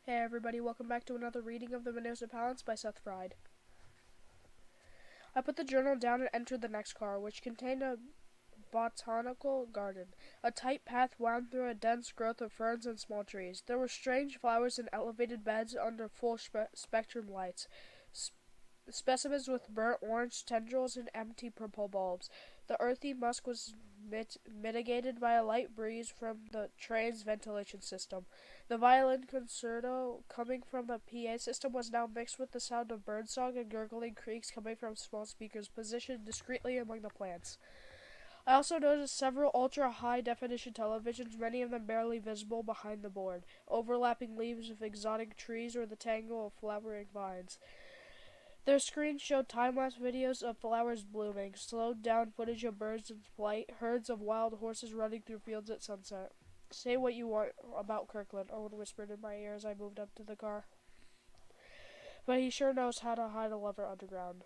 Hey everybody, welcome back to another reading of the Municipalists by Seth. I put the journal down and entered the next car, which contained a botanical garden. A tight path wound through a dense growth of ferns and small trees. There were strange flowers in elevated beds under full spectrum lights. Specimens with burnt orange tendrils and empty purple bulbs. The earthy musk was mitigated by a light breeze from the train's ventilation system. The violin concerto coming from the PA system was now mixed with the sound of birdsong and gurgling creaks coming from small speakers positioned discreetly among the plants. I also noticed several ultra-high-definition televisions, many of them barely visible behind the board, overlapping leaves of exotic trees or the tangle of flowering vines. Their screens showed time-lapse videos of flowers blooming, slowed-down footage of birds in flight, herds of wild horses running through fields at sunset. "Say what you want about Kirkland," Owen whispered in my ear as I moved up to the car. "But he sure knows how to hide a lover underground."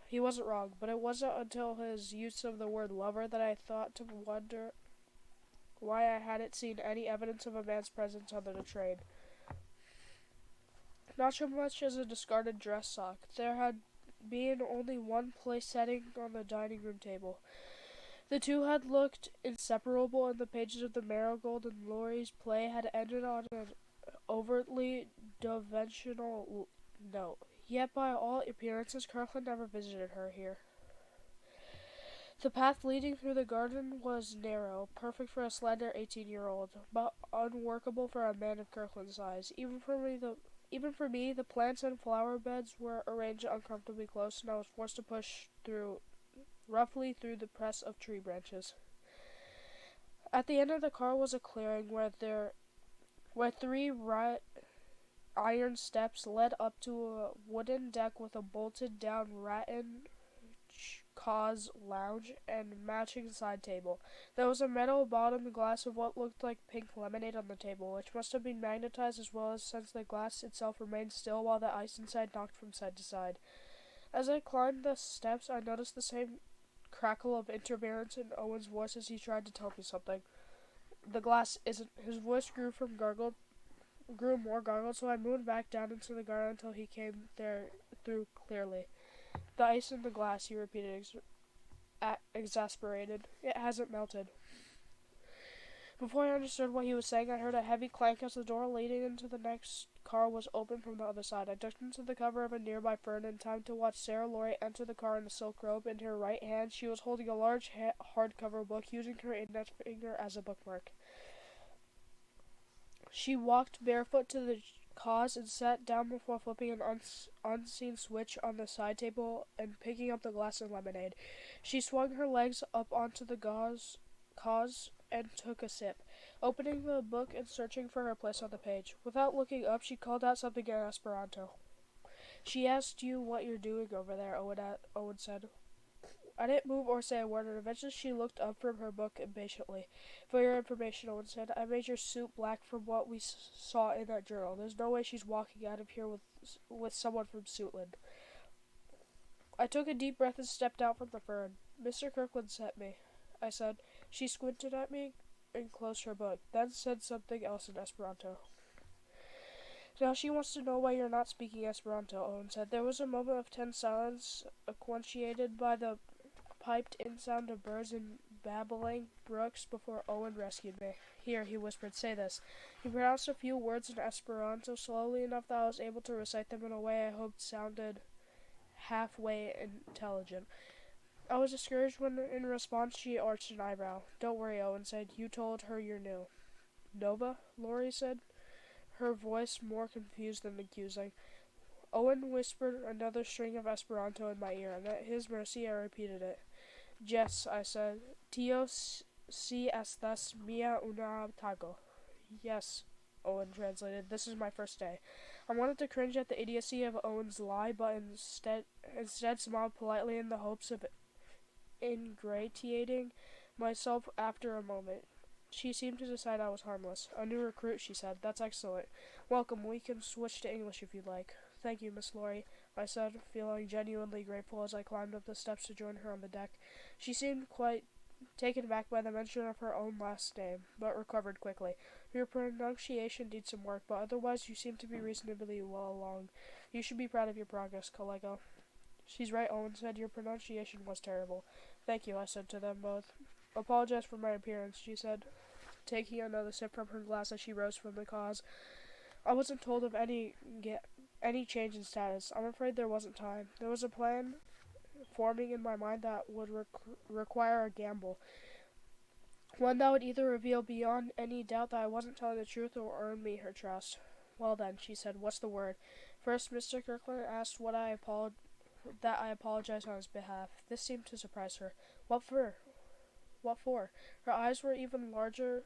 He wasn't wrong, but it wasn't until his use of the word lover that I thought to wonder why I hadn't seen any evidence of a man's presence under the train. Not so much as a discarded dress sock. There had been only one place setting on the dining room table. The two had looked inseparable, and the pages of the Marigold and Laurie's play had ended on an overtly conventional note. Yet by all appearances, Kirkland never visited her here. The path leading through the garden was narrow, perfect for a slender 18-year-old, but unworkable for a man of Kirkland's size. Even for me, the plants and flower beds were arranged uncomfortably close, and I was forced to push roughly through the press of tree branches. At the end of the car was a clearing where three iron steps led up to a wooden deck with a bolted-down rattan cause lounge and matching side table. There was a metal-bottomed glass of what looked like pink lemonade on the table, which must have been magnetized as well, as since the glass itself remained still while the ice inside knocked from side to side. As I climbed the steps, I noticed the same crackle of interference in Owen's voice as he tried to tell me something. "The glass isn't..." His voice grew more gargled, so I moved back down into the garden until he came through clearly. "The ice in the glass," he repeated, exasperated. "It hasn't melted." Before I understood what he was saying, I heard a heavy clank as the door leading into the next car was opened from the other side. I ducked into the cover of a nearby fern in time to watch Sarah Laurie enter the car in a silk robe. In her right hand, she was holding a large hardcover book, using her index finger as a bookmark. She walked barefoot to the cause and sat down before flipping an unseen switch on the side table and picking up the glass of lemonade. She swung her legs up onto the cause and took a sip, opening the book and searching for her place on the page. Without looking up, she called out something in Esperanto. "She asked you what you're doing over there," Owen said. I didn't move or say a word, and eventually she looked up from her book impatiently. "For your information," Owen said, "I made your suit black from what we saw in that journal. There's no way she's walking out of here with someone from Suitland." I took a deep breath and stepped out from the fern. "Mr. Kirkland sent me," I said. She squinted at me and closed her book, then said something else in Esperanto. "Now she wants to know why you're not speaking Esperanto," Owen said. There was a moment of tense silence, accentuated by the piped-in sound of birds and babbling brooks before Owen rescued me. "Here," he whispered, "say this." He pronounced a few words in Esperanto slowly enough that I was able to recite them in a way I hoped sounded halfway intelligent. I was discouraged when, in response, she arched an eyebrow. "Don't worry," Owen said. "You told her you're new." "Nova?" Laurie said, her voice more confused than accusing. Owen whispered another string of Esperanto in my ear, and at his mercy I repeated it. "Yes," I said. "Tio si estas mia una tago." "Yes," Owen translated. "This is my first day." I wanted to cringe at the idiocy of Owen's lie, but instead smiled politely in the hopes of ingratiating myself after a moment. She seemed to decide I was harmless. "A new recruit," she said. "That's excellent. Welcome. We can switch to English if you'd like." "Thank you, Miss Laurie," I said, feeling genuinely grateful as I climbed up the steps to join her on the deck. She seemed quite taken back by the mention of her own last name, but recovered quickly. Your pronunciation needs some work, but otherwise you seem to be reasonably well along. You should be proud of your progress, collega. She's right, Owen said. Your pronunciation was terrible. Thank you, I said to them both. Apologize for my appearance, she said, taking another sip from her glass as she rose from the cause. I wasn't told of any change in status. I'm afraid there wasn't time. There was a plan forming in my mind that would require a gamble. One that would either reveal beyond any doubt that I wasn't telling the truth or earn me her trust. Well then, she said, what's the word? First, Mr. Kirkland asked that I apologized on his behalf. This seemed to surprise her. What for? What for? Her eyes were even larger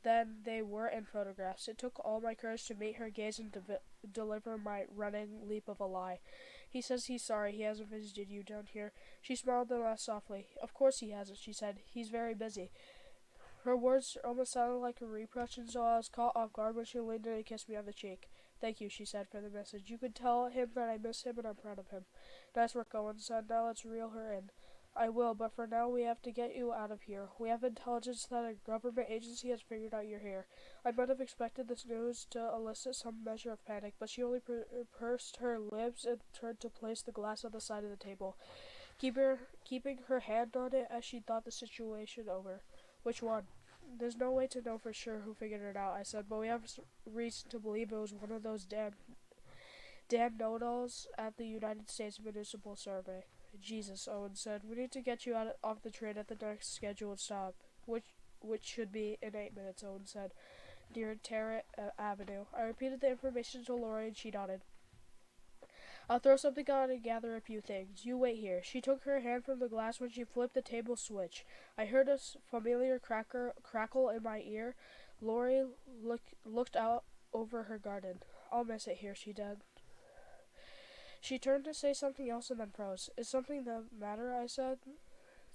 than they were in photographs. It took all my courage to meet her gaze and deliver my running leap of a lie. He says he's sorry he hasn't visited you down here. She smiled and laughed softly. Of course he hasn't, she said. He's very busy. Her words almost sounded like a reproach, and so I was caught off guard when she leaned in and kissed me on the cheek. Thank you, she said, for the message. You could tell him that I miss him and I'm proud of him. Nice work, Owen said. Now let's reel her in. I will, but for now we have to get you out of here. We have intelligence that a government agency has figured out you're here. I might have expected this news to elicit some measure of panic, but she only pursed her lips and turned to place the glass on the side of the table, keeping her hand on it as she thought the situation over. Which one? There's no way to know for sure who figured it out, I said, but we have reason to believe it was one of those damn know-it-alls at the United States Municipal Survey. Jesus, Owen said. We need to get you off the train at the next scheduled stop, which should be in 8 minutes, Owen said, near Tarrant Avenue. I repeated the information to Laurie and she nodded. I'll throw something on and gather a few things. You wait here. She took her hand from the glass when she flipped the table switch. I heard a familiar crackle in my ear. Laurie looked out over her garden. I'll miss it here, she did. She turned to say something else and then froze. Is something the matter? I said.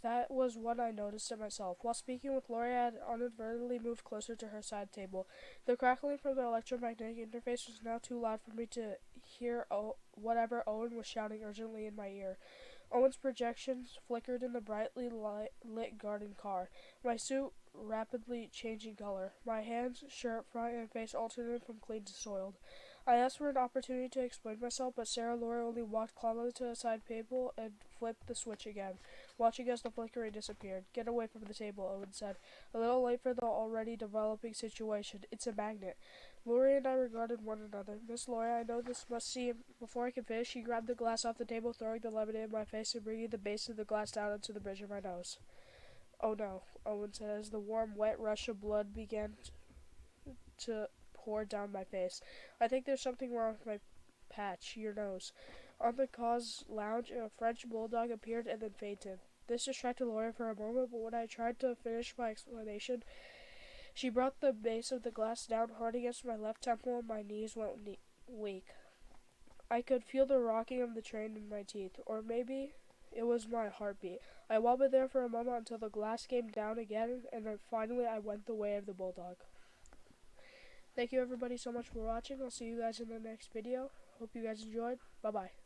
That was what I noticed it myself. While speaking with Laurie, I had inadvertently moved closer to her side table. The crackling from the electromagnetic interface was now too loud for me to hear whatever Owen was shouting urgently in my ear. Owen's projections flickered in the brightly lit garden car, my suit rapidly changing color. My hands, shirt, front, and face alternated from clean to soiled. I asked for an opportunity to explain myself, but Sarah Laurie only walked calmly to a side table and flipped the switch again, watching as the flickering disappeared. Get away from the table, Owen said, a little late for the already developing situation. It's a magnet. Laurie and I regarded one another. Miss Laurie, I know this must seem... Before I could finish, she grabbed the glass off the table, throwing the lemonade in my face and bringing the base of the glass down into the bridge of my nose. Oh no, Owen said as the warm, wet rush of blood began to pour down my face. I think there's something wrong with my patch, your nose. On the cause lounge, a French bulldog appeared and then fainted. This distracted Laurie for a moment, but when I tried to finish my explanation, she brought the base of the glass down hard against my left temple and my knees went weak. I could feel the rocking of the train in my teeth, or maybe it was my heartbeat. I wobbled there for a moment until the glass came down again, and then finally I went the way of the bulldog. Thank you everybody so much for watching. I'll see you guys in the next video. Hope you guys enjoyed. Bye-bye.